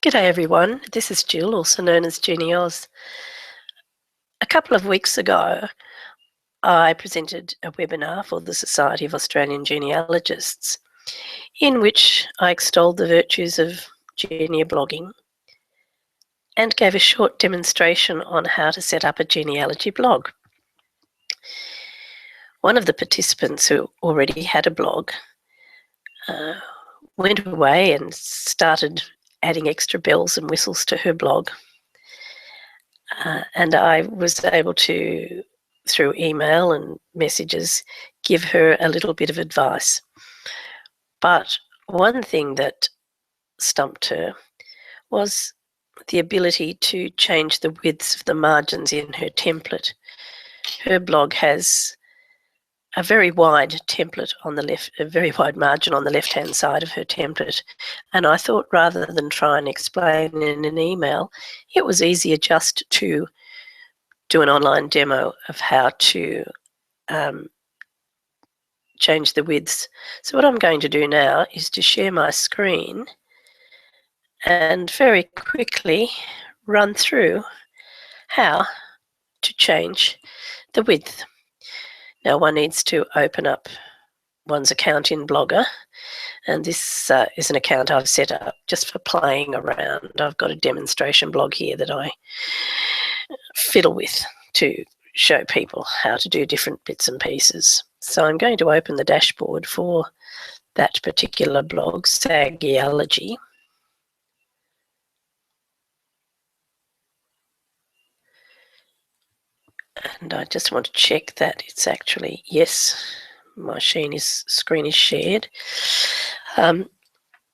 G'day everyone, this is Jill, also known as GeniAus. A couple of weeks ago, I presented a webinar for the Society of Australian Genealogists, in which I extolled the virtues of blogging and gave a short demonstration on how to set up a genealogy blog. One of the participants who already had a blog went away and started adding extra bells and whistles to her blog. And I was able to, through email and messages, give her a little bit of advice. But one thing that stumped her was the ability to change the widths of the margins in her template. Her blog has a very wide template on the left, a very wide margin on the left-hand side of her template. And I thought rather than try and explain in an email, it was easier just to do an online demo of how to change the widths. So what I'm going to do now is to share my screen and very quickly run through how to change the width. Now one needs to open up one's account in Blogger, and this is an account I've set up just for playing around. I've got a demonstration blog here that I fiddle with to show people how to do different bits and pieces. So I'm going to open the dashboard for that particular blog, Sagiology. And I just want to check that it's actually, yes, my screen is shared.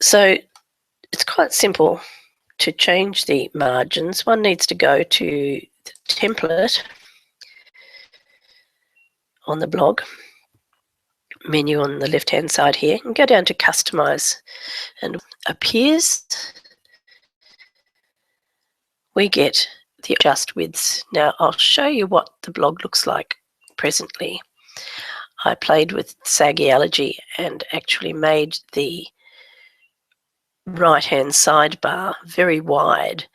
So it's quite simple to change the margins. One needs to go to the template on the blog menu on the left-hand side here and go down to Customize, and appears, we get the adjust widths. Now I'll show you what the blog looks like presently. I played with Sagiology and actually made the right-hand sidebar very wide,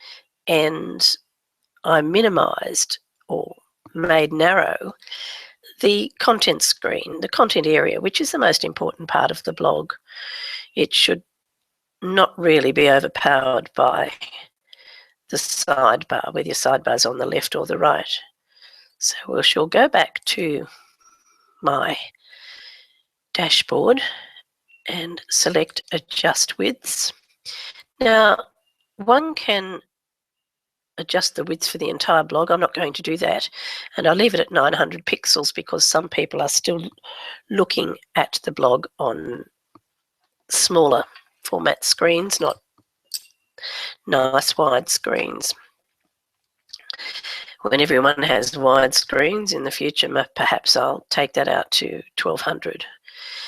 and I minimized or made narrow the content screen, the content area, which is the most important part of the blog. It should not really be overpowered by the sidebar, whether your sidebar's on the left or the right. So we shall go back to my dashboard and select Adjust Widths. Now, one can adjust the width for the entire blog. I'm not going to do that, and I'll leave it at 900 pixels because some people are still looking at the blog on smaller format screens, not nice wide screens. When everyone has wide screens in the future, perhaps I'll take that out to 1200.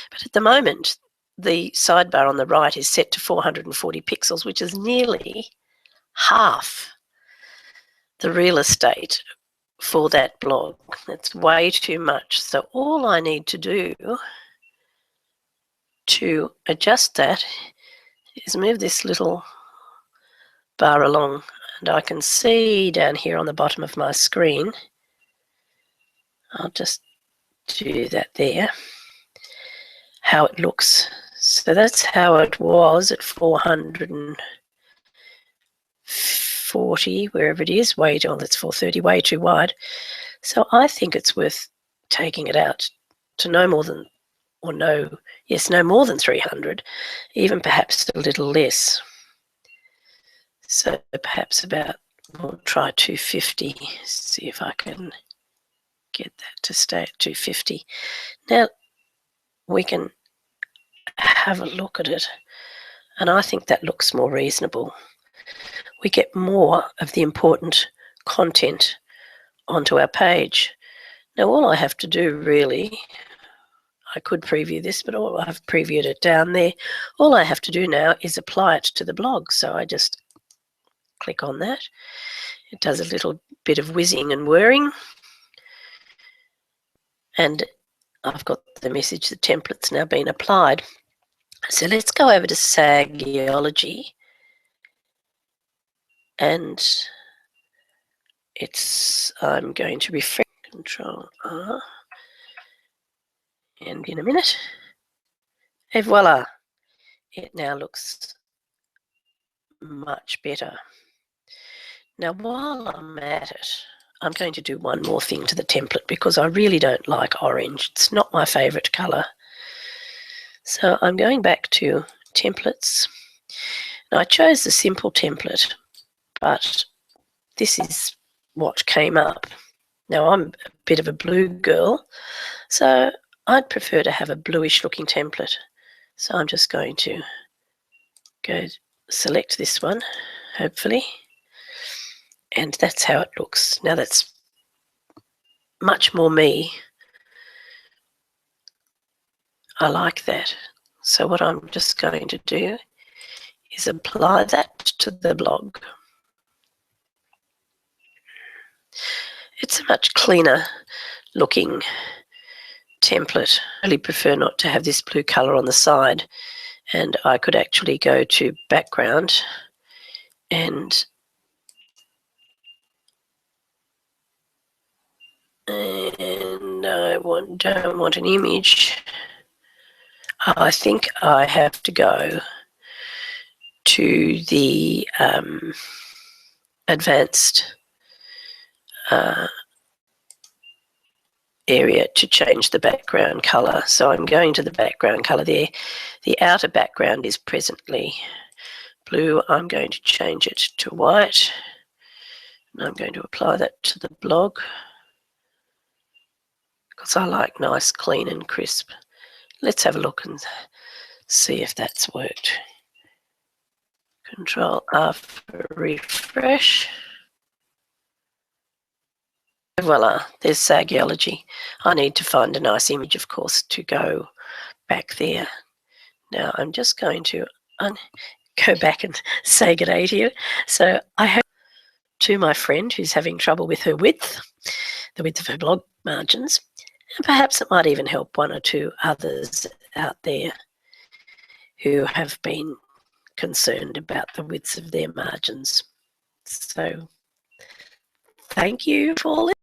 But at the moment, the sidebar on the right is set to 440 pixels, which is nearly half the real estate for that blog. That's way too much. So all I need to do to adjust that is move this little bar along, and I can see down here on the bottom of my screen, I'll just do that there, how it looks. So that's how it was at 440, wherever it is, way too, that's 430, way too wide. So I think it's worth taking it out to no more than 300, even perhaps a little less. So perhaps we'll try 250, see if I can get that to stay at 250. Now we can have a look at it, and I think that looks more reasonable. We get more of the important content onto our page. Now all I have to do really, I could preview this, but I've previewed it down there. All I have to do now is apply it to the blog. So I just click on that. It does a little bit of whizzing and whirring, and I've got the message, the template's now been applied. So let's go over to Sagiology and I'm going to refresh, Control R, and in a minute, et voila, it now looks much better. Now, while I'm at it, I'm going to do one more thing to the template because I really don't like orange. It's not my favourite colour. So I'm going back to templates. Now, I chose the simple template, but this is what came up. Now, I'm a bit of a blue girl, so I'd prefer to have a bluish looking template. So I'm just going to go select this one, hopefully, and that's how it looks. Now that's much more me. I like that. So what I'm just going to do is apply that to the blog. It's a much cleaner looking template. I really prefer not to have this blue colour on the side, and I could actually go to background and I don't want an image. I think I have to go to the advanced area to change the background colour. So I'm going to the background colour there. The outer background is presently blue. I'm going to change it to white. And I'm going to apply that to the blog because I like nice, clean and crisp. Let's have a look and see if that's worked. Control R for refresh. Voila, there's Sagiology. I need to find a nice image, of course, to go back there. Now I'm just going to go back and say good day to you. So I hope to my friend who's having trouble with her width, the width of her blog margins, and perhaps it might even help one or two others out there who have been concerned about the widths of their margins. So thank you for listening.